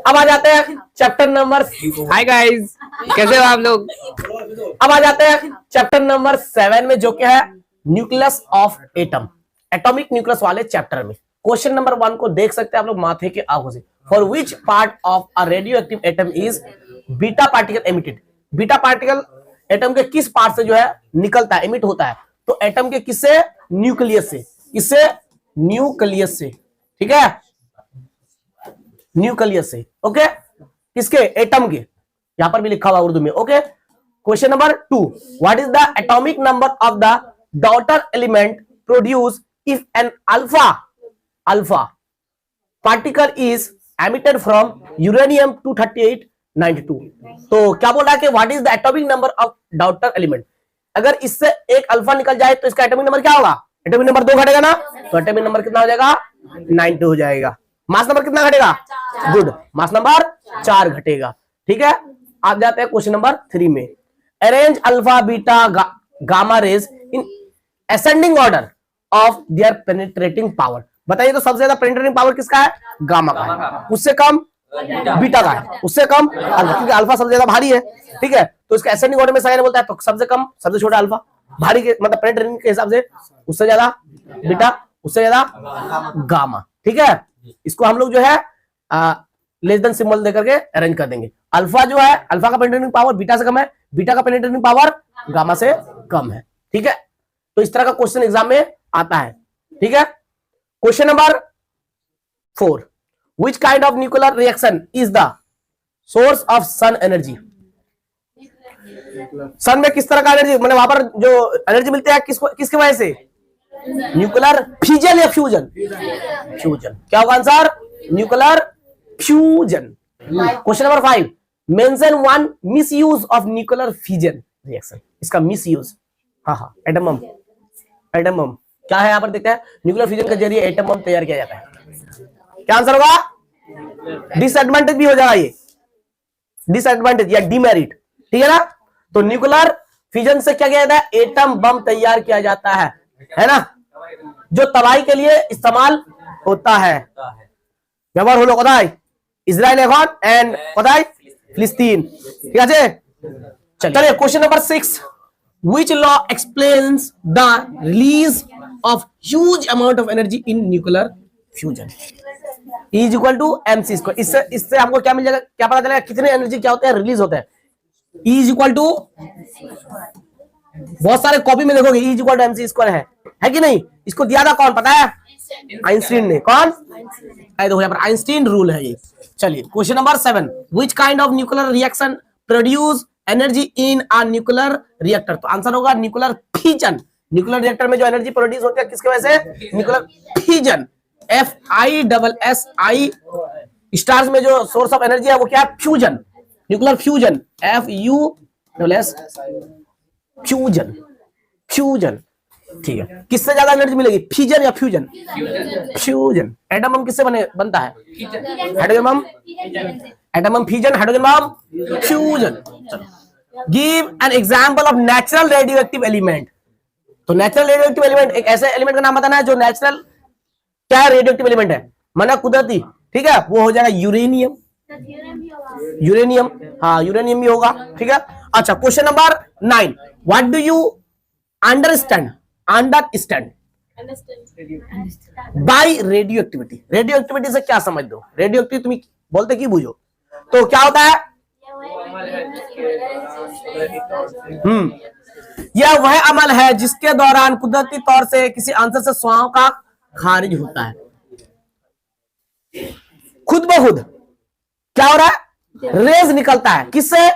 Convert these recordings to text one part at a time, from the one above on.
अब आ जाते हैं चैप्टर नंबर, हाय गाइस, कैसे हो आप लोग। अब आ जाते हैं चैप्टर नंबर 7 में, जो क्या है nucleus of atom, atomic nucleus वाले चैप्टर में। क्वेश्चन नंबर 1 को देख सकते हैं आप लोग माथे के आंखों से। For which part of a radio active atom is beta particle emitted. Beta particle atom के किस पार्ट से जो है निकलता है, एमिट होता है। तो एटम के किससे, न्यूक्लियस से। किससे, न्यूक्लियस से, ठीक है, न्यूक्लियस से। ओके, किसके, एटम के, यहां पर भी लिखा हुआ उर्दू में। Okay, question number 2, what is the atomic number of the daughter element produce if an alpha particle is emitted from uranium 23892। तो क्या बोल रहा है कि what is the atomic number of daughter element. अगर इससे एक अल्फा निकल जाए तो इसका एटॉमिक नंबर क्या होगा, एटॉमिक नंबर 2 घटेगा ना, तो एटॉमिक नंबर कितना हो जाएगा, 92 हो जाएगा। मास नंबर कितना घटेगा, गुड, मास नंबर 4 घटेगा। ठीक है, आप जाते हैं क्वेश्चन नंबर 3 में। Arrange alpha beta gamma rays in ascending order of their penetrating power. बताइए तो सबसे ज्यादा पेनिट्रेटिंग पावर किसका है, गामा का है, उससे कम बीटा का है, उससे कम अल्फा, क्योंकि अल्फा सबसे ज्यादा भारी है। ठीक है, तो इसका असेंडिंग ऑर्डर में साइन बोलता है, तो सबसे कम सबसे छोटा अल्फा, भारी के मतलब पेनिट्रेटिंग के हिसाब से उससे ज्यादा बीटा, उससे ज्यादा गामा। ठीक है, इसको हम लोग जो है लेस देन सिंबल देकर के अरेंज कर देंगे। अल्फा जो है, अल्फा का पेनिट्रेटिंग पावर बीटा से कम है, बीटा का पेनिट्रेटिंग पावर गामा से कम है। ठीक है, तो इस तरह का क्वेश्चन एग्जाम में आता है। ठीक है, question number 4, which kind of nuclear reaction is the source of sun energy. Sun में किस तरह का एनर्जी, मतलब वहां पर जो एनर्जी मिलती है किसकी वजह से, न्यूक्लियर फिजन या फ्यूजन, फ्यूजन। क्या होगा answer, nuclear fusion. Question number 5, mention one misuse of nuclear fission reaction. इसका मिसयूज, हाँ, एटम बम, एटम बम क्या है, यहां पर देखते हैं। न्यूक्लियर फ्यूजन के जरिए एटम बम तैयार किया जाता है। क्या आंसर होगा, डिसएडवांटेज भी हो जाएगा ये, डिसएडवांटेज या डिमेरिट। ठीक है ना, तो न्यूक्लियर फ्यूजन से क्या किया जाता है, एटम बम तैयार किया जाता है ना, जो तबाही के लिए इस्तेमाल होता है। ব্যবহার হলো কোথায়, ইসরায়েল এখন এন্ড কোথায়, ফিলিস্তিন। ঠিক আছে, চলিए question number 6, which law explains the release of huge amount of energy in nuclear fusion is equal to mc square. इससे हमको क्या मिल जाएगा, क्या पता चलेगा कितने एनर्जी क्या होते हैं, रिलीज होते हैं। E इज इक्वल टू, बहुत सारे कॉपी में देखोगे E is equal to MC square है कि नहीं। इसको दिया था कौन पता है, आइंस्टीन ने। कौन, देखो यहाँ पर आइंस्टीन रूल है ये। चलिए question number 7, which kind of nuclear reaction produce energy in a nuclear reactor. तो आंसर होगा न्यूक्लियर फिजन। न्यूक्लियर रिएक्टर में जो एनर्जी प्रोड्यूस होती है किसकी वजह से, न्यूक्लियर फिजन। FISSI स्टार्स में जो सोर्स ऑफ एनर्जी है वो क्या है, fusion, nuclear fusion, FUSS fusion, fusion. ठीक है, किससे ज्यादा एनर्जी मिलेगी, फिजन या फ्यूजन, फ्यूजन। एटम बम किससे बनता है, hydrogen bomb, atom bomb fission, hydrogen bomb fusion. Give an example of natural radio active element. तो नेचुरल रेडियो एक्टिव एलिमेंट, एक ऐसे एलिमेंट का नाम बताना है जो नेचुरल क्या है, रेडियो एक्टिव एलिमेंट है, माना कुदरती। ठीक है, वो हो जाएगा यूरेनियम, यूरेनियम, हाँ यूरेनियम भी होगा। ठीक है, अच्छा question number 9, what do you understand by radio activity. Radio activity से क्या समझ दो, रेडियो एक्टिव तुम बोलते की बुझो, तो क्या होता है, यह वह अमल है जिसके दौरान कुदरती तौर से किसी आंसर से स्वाओं का खारिज होता है। खुद ब खुद क्या हो रहा है, रेज निकलता है, किससे,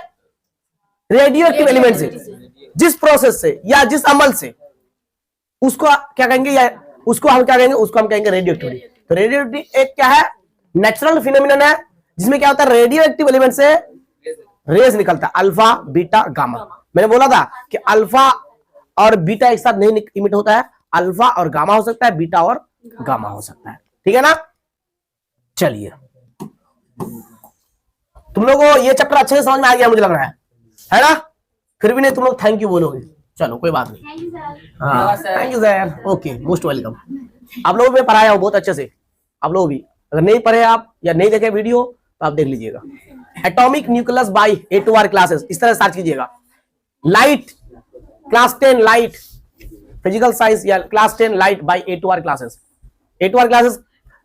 रेडियो एक्टिव एलिमेंट से। जिस प्रोसेस से या जिस अमल से, उसको क्या कहेंगे, या उसको हम क्या कहेंगे, उसको हम कहेंगे रेडियो एक्टिविटी। तो रेडियो एक्टिविटी एक क्या है, नेचुरल फिनोमिनन है, जिसमें क्या होता है, रेडियो एक्टिव एलिमेंट से रेज निकलता है, अल्फा बीटा गामा। मैंने बोला था कि अल्फा और बीटा एक साथ नहीं इमिट होता है, अल्फा और गामा हो सकता है, बीटा और गामा हो सकता है। ठीक है ना, चलिए तुम लोगों को ये चैप्टर अच्छे से समझ में आ गया मुझे लग रहा है ना। फिर भी नहीं तुम लोग थैंक यू बोलोगे, चलो कोई बात नहीं, हाँ thank you sir, okay most welcome. आप लोगों ने पढ़ाया हो बहुत अच्छे से, आप लोग भी अगर नहीं पढ़े आप या नहीं देखे वीडियो तो आप देख लीजिएगा, atomic nucleus bye A2R classes, इस तरह सर्च कीजिएगा। Light class 10 light physical science या class 10 light by A2R classes. A2R classes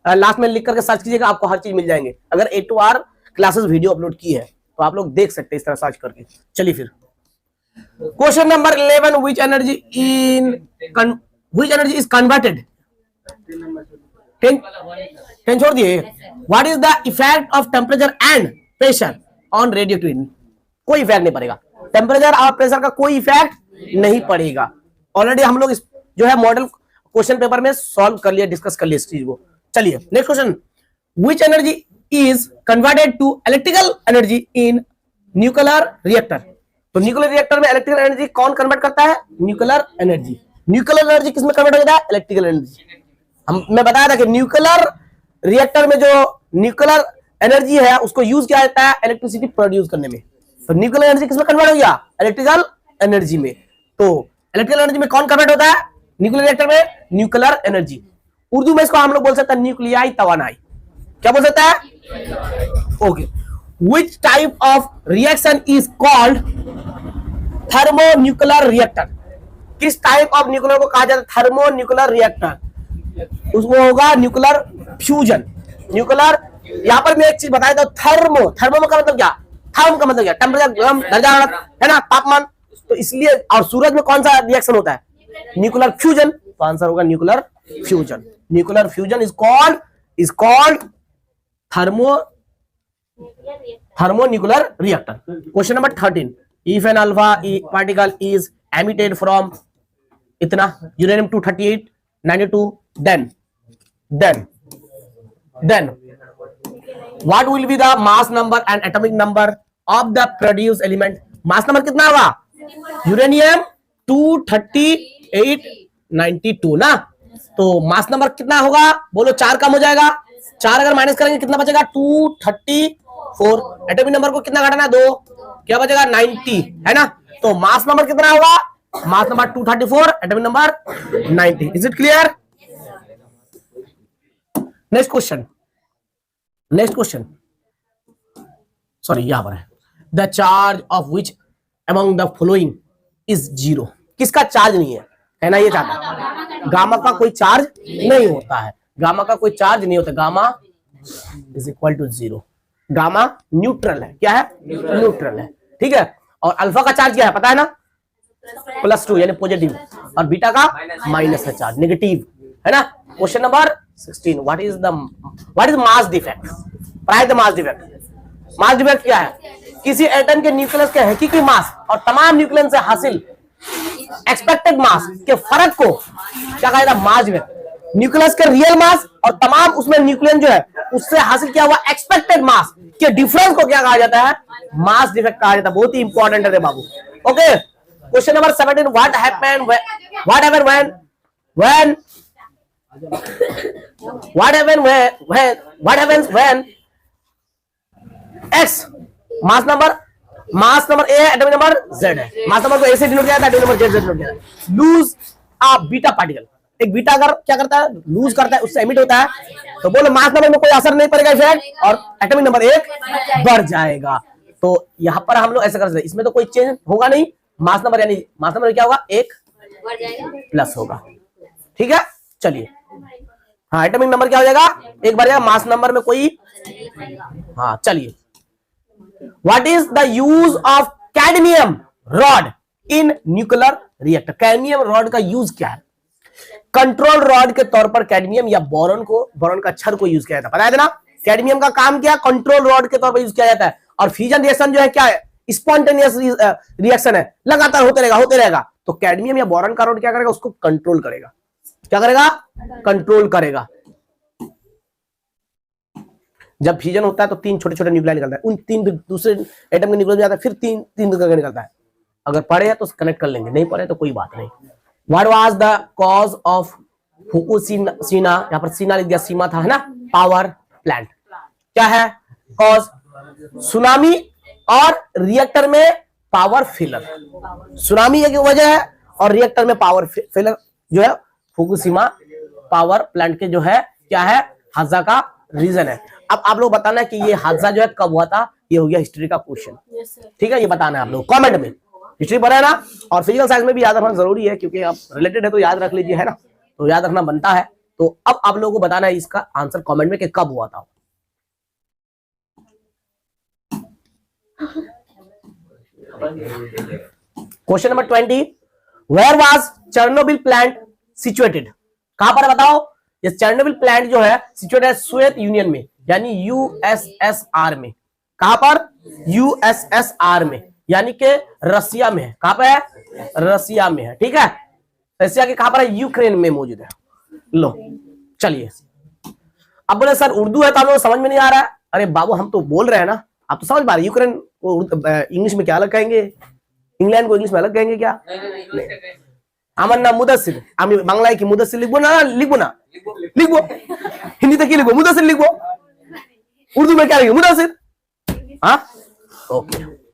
last में लिख करके सर्च कीजिएगा, आपको हर चीज मिल जाएंगे। अगर A2R क्लासेस वीडियो अपलोड की है तो आप लोग देख सकते हैं इस तरह सर्च करके। चलिए फिर question number 11, which energy is converted, 10 छोड़ दिए। What is the effect of temperature and pressure on radioactivity? कोई इफेक्ट नहीं पड़ेगा, टेम्परेचर और प्रेशर का कोई इफेक्ट नहीं पड़ेगा। ऑलरेडी हम लोग इस जो है मॉडल क्वेश्चन पेपर में सॉल्व कर लिया, डिस्कस कर लिया इस चीज को। चलिए next question, which energy is converted to electrical energy in nuclear reactor? तो न्यूक्लियर रिएक्टर में इलेक्ट्रिकल एनर्जी कौन कन्वर्ट करता है? Nuclear energy. न्यूक्लियर एनर्जी किसमें कन्वर्ट हो जाता है? Electrical energy. मैं बताया था कि न्यूक्लियर रिएक्टर में जो न्यूक्लियर एनर्जी है उसको यूज किया जाता है इलेक्ट्रिसिटी प्रोड्यूस करने में। तो न्यूक्लियर एनर्जी किसमें कन्वर्ट हो गया? इलेक्ट्रिकल एनर्जी में। तो इलेक्ट्रिकल एनर्जी में कौन कन्वर्ट होता है? न्यूक्लियर रिएक्टर में न्यूक्लियर एनर्जी। उर्दू में इसको हम लोग बोल सकते हैं न्यूक्लियाई तवानाई। क्या बोल सकता है? Okay. Which type of reaction is called thermonuclear reactor? किस टाइप ऑफ न्यूक्लियर को कहा जाता है थर्मोन्यूक्लियर रिएक्टर? उसको होगा न्यूक्लियर फ्यूजन। न्यूक्लियर, यहां पर मैं एक चीज बताया था, थर्मो का मतलब क्या? थर्म का मतलब क्या? टेम्परेचर, गर्म, दर्जा है ना, तापमान। तो इसलिए, और सूरज में कौन सा रिएक्शन होता है? Nuclear fusion. तो आंसर होगा nuclear fusion. Nuclear fusion is called thermonuclear reactor. Question number 13. If an alpha particle is emitted from इतना uranium 238 92, then what will be the mass number and atomic number of the produced element? mass number कितना होगा? Uranium 238 92 ना। तो mass number कितना होगा? बोलो, 4 कम हो जाएगा। 4 अगर माइनस करेंगे कितना बचेगा? 234। एटॉमिक नंबर को कितना घटाना? 2, क्या बचेगा? 90, है ना। तो मास नंबर कितना होगा? Mass number 234, atomic number 90। Is it clear? Next question, sorry यहां पर है, the charge of which among the following is 0? किसका चार्ज नहीं है ना, ये चाहता है। गामा का कोई चार्ज नहीं होता है, गामा का कोई चार्ज नहीं होता। Gamma is equal to 0। Gamma neutral है। क्या है? न्यूट्रल है, ठीक है। और अल्फा का चार्ज क्या है पता है ना? +2 यानी पॉजिटिव, और बीटा का माइनस है चार्ज, नेगेटिव, है ना। Question number 16, what is mass defect? Pride the mass defect. Mass defect क्या है? किसी एटम के न्यूक्लियस के हकीकी मास और तमाम न्यूक्लियस से हासिल एक्सपेक्टेड मास के फर्क को क्या कहा जाता है? Mass defect. न्यूक्लियस के रियल मास और तमाम उसमें न्यूक्लियन जो है उससे हासिल किया हुआ एक्सपेक्टेड मास के डिफरेंस को क्या कहा जाता है? मास डिफेक्ट कहा जाता है। बहुत ही इंपॉर्टेंट है रे बाबू। Okay, question number 17, what happens when x mass number a है, एटॉमिक नंबर z है। मास नंबर को a से डिनोट किया जाता है, एटॉमिक नंबर z से डिनोट किया जाता है। लूज अ बीटा पार्टिकल, एक बीटा अगर क्या करता है? लूज करता है, उससे एमिट होता है। तो बोलो मास नंबर में कोई असर नहीं पड़ेगा इफेक्ट, और एटॉमिक नंबर 1 बढ़ जाएगा। तो यहां पर हम लोग ऐसा कर सकते हैं, इसमें तो कोई चेंज होगा नहीं। मास नंबर यानी मास नंबर क्या होगा? 1 प्लस होगा, ठीक है। चलिए, हाँ, एटॉमिक नंबर क्या हो जाएगा? 1 बढ़ जाएगा। मास नंबर में कोई, हाँ, चलिए। What is the use of cadmium rod in nuclear reactor? Cadmium rod का यूज क्या है? कंट्रोल रॉड के तौर पर कैडमियम या बोरॉन का छड़ को यूज किया जाता है, पता है ना। कैडमियम का काम क्या? कंट्रोल रॉड के तौर पर यूज किया जाता है। और फ्यूजन रिएक्शन जो है क्या है? स्पॉन्टेनियस रिएक्शन है, लगातार होते रहेगा। तो कैडमियम या बोरॉन का रॉड क्या करेगा? उसको कंट्रोल करेगा। क्या करेगा? कंट्रोल करेगा। जब फ्यूजन होता है तो 3 छोटे न्यूक्लियाई निकलता है, उन 3 दूसरे एटम के न्यूक्लियस में जाता है, फिर 3 करके निकलता है। अगर पढ़े है तो कनेक्ट कर लेंगे, नहीं पढ़े तो कोई बात नहीं। What was the cause of Fukushima? यहाँ पर सीना लिख दिया, सीमा था, है ना, पावर प्लांट। क्या है कॉज? सुनामी और रिएक्टर में पावर फेलर। सुनामी एक वजह है और रिएक्टर में पावर फेलर जो है फुकुशिमा पावर प्लांट के जो है क्या है? हादसा का रीजन है। अब आप लोग बताना है कि ये हादसा जो है कब हुआ था। ये हो गया हिस्ट्री का क्वेश्चन, ठीक है, ये बताना है आप लोग कमेंट में। हिस्ट्री पढ़ा है ना, और फिजिकल साइंस में भी याद रखना जरूरी है, क्योंकि आप रिलेटेड है तो याद रख लीजिए, है ना, तो याद रखना बनता है। तो अब आप लोगों को बताना है इसका आंसर कमेंट में कि कब हुआ था। Question number 20, where was Chernobyl plant situated? कहां पर है बताओ? ये चेर्नोबिल प्लांट जो है सिचुएटेड है सोवियत यूनियन में, यानी यूएसएसआर में। कहां पर? यूएसएसआर में, यानी कि रसिया में है। कहां पे है? रसिया में है, ठीक है। रसिया के कहां पर है? यूक्रेन में मौजूद है। लो चलिए, अब बोले सर उर्दू है तो आप लोग समझ में नहीं आ रहा है। अरे बाबू हम तो बोल रहे हैं ना, आप तो समझ पा रहे। यूक्रेन को इंग्लिश में क्या अलग कहेंगे? इंग्लैंड को इंग्लिश में अलग कहेंगे क्या? আমার নাম মুদাসসির, আমি বাংলায় কি মুদাসসির লিখবো না? লিখবো না, লিখবো। হিন্দিতে কি লিখবো? মুদাসসির লিখবো। उर्दू में क्या लिखेंगे? मुदासिर। हाँ ओके।